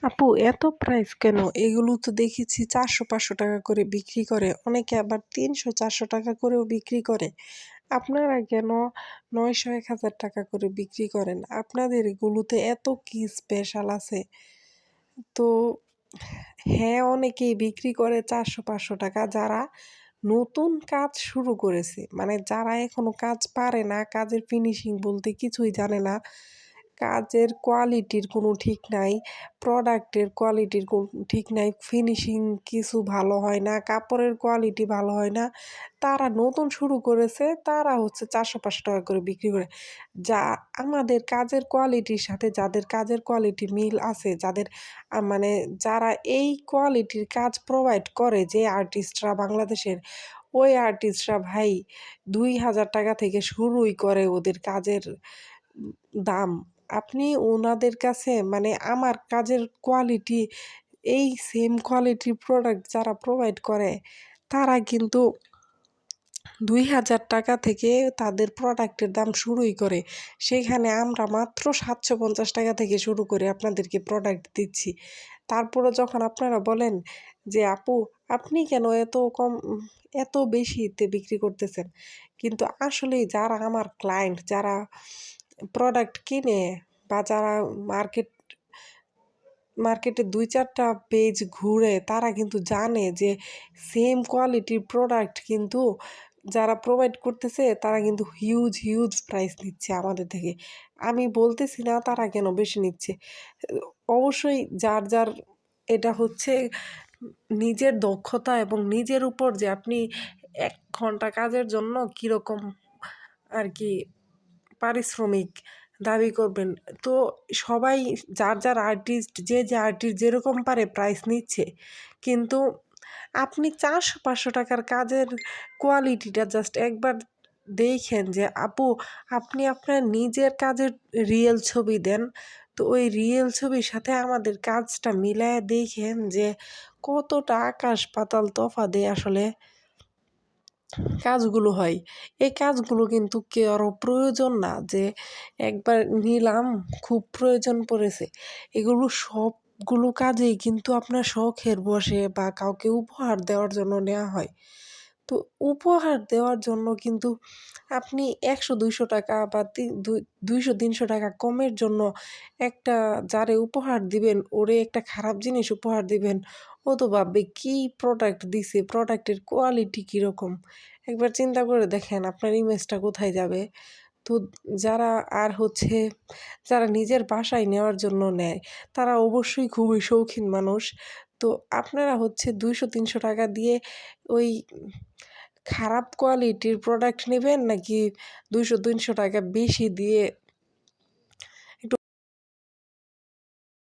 আপু এত প্রাইস কেন? এগুলো তো দেখেছি 400-500 টাকা করে বিক্রি করে। অনেকে আবার 300-400 টাকা করেও বিক্রি করে। আপনারা কেন 900-1000 টাকা করে বিক্রি করেন? আপনাদের এগুলোতে এত কি স্পেশাল আছে? তো হ্যাঁ, অনেকেই বিক্রি করে 400-500 টাকা যারা নতুন কাজ শুরু করেছে। মানে যারা এখনো কাজ পারে না, কাজের ফিনিশিং বলতে কিছুই জানে না। কাজের কোয়ালিটির কোনো ঠিক নাই, প্রোডাক্টের কোয়ালিটির ঠিক নাই, ফিনিশিং কিছু ভালো হয় না, কাপড়ের কোয়ালিটি ভালো হয় না। তারা নতুন শুরু করেছে, তারা হচ্ছে 400-500 টাকা করে বিক্রি করে। যা আমাদের কাজের কোয়ালিটির সাথে যাদের কাজের কোয়ালিটি মিল আছে, যাদের মানে যারা এই কোয়ালিটির কাজ প্রোভাইড করে যে আর্টিস্টরা বাংলাদেশের, ওই আর্টিস্টরা ভাই ২,০০০ টাকা থেকে শুরুই করে ওদের কাজের দাম। আপনি ওনাদের কাছে মানে আমার কাজের কোয়ালিটি এই সেম কোয়ালিটির প্রোডাক্ট যারা প্রোভাইড করে তারা কিন্তু ২,০০০ টাকা থেকে তাদের প্রোডাক্টের দাম শুরুই করে। সেখানে আমরা মাত্র ৭৫০ টাকা থেকে শুরু করে আপনাদেরকে প্রোডাক্ট দিচ্ছি। তারপরও যখন আপনারা বলেন যে, "আপু আপনি কেন এত কম এত বেশিতে বিক্রি করতেছেন?" কিন্তু আসলেই যারা আমার ক্লায়েন্ট, যারা প্রোডাক্ট কিনে বা যারা মার্কেট মার্কেটে ২-৪ টা পেজ ঘুরে তারা কিন্তু জানে যে সেম কোয়ালিটির প্রোডাক্ট কিন্তু যারা প্রোভাইড করতেছে তারা কিন্তু হিউজ প্রাইস নিচ্ছে আমাদের থেকে। আমি বলতেছি না তারা কেন বেশি নিচ্ছে। অবশ্যই যার এটা হচ্ছে নিজের দক্ষতা এবং নিজের উপর যে আপনি ১ ঘন্টা কাজের জন্য কিরকম আরকি পারিশ্রমিক দাবি করবেন। তো সবাই যার আর্টিস্ট যে আর্টিস্ট যেরকম পারে প্রাইস নিচ্ছে। কিন্তু আপনি ৪০০-৫০০ টাকার কাজের কোয়ালিটিটা জাস্ট একবার দেইখেন যে আপু আপনি আপনার নিজের কাজের রিয়েল ছবি দেন। তো ওই রিয়েল ছবির সাথে আমাদের কাজটা মিলায়া দেইখেন যে কতটা আকাশ পাতাল তফাতে আসলে কাজগুলো হয়। এই কাজগুলো কিন্তু কারো প্রয়োজন না যে একবার নিলাম খুব প্রয়োজন পড়েছে। এগুলো সবগুলো কাজেই কিন্তু আপনার শখের বশে বা কাউকে উপহার দেওয়ার জন্য নেওয়া হয়। তো উপহার দেওয়ার জন্য কিন্তু আপনি ১০০-২০০ টাকা বা ২০০-৩০০ টাকা কমের জন্য একটা যারে উপহার দিবেন ওরে একটা খারাপ জিনিস উপহার দিবেন। ও তো ভাববে কি প্রোডাক্ট দিছে, প্রোডাক্টের কোয়ালিটি কিরকম? একবার চিন্তা করে দেখেন আপনার ইমেজটা কোথায় যাবে? তো যারা আর হচ্ছে যারা নিজের বাসায় নেওয়ার জন্য নেয়, তারা অবশ্যই খুবই শৌখিন মানুষ। তো আপনারা হচ্ছে ২০০-৩০০ টাকা দিয়ে ওই খারাপ কোয়ালিটির প্রোডাক্ট নিবেন নাকি ২০০-৩০০ টাকা বেশি দিয়ে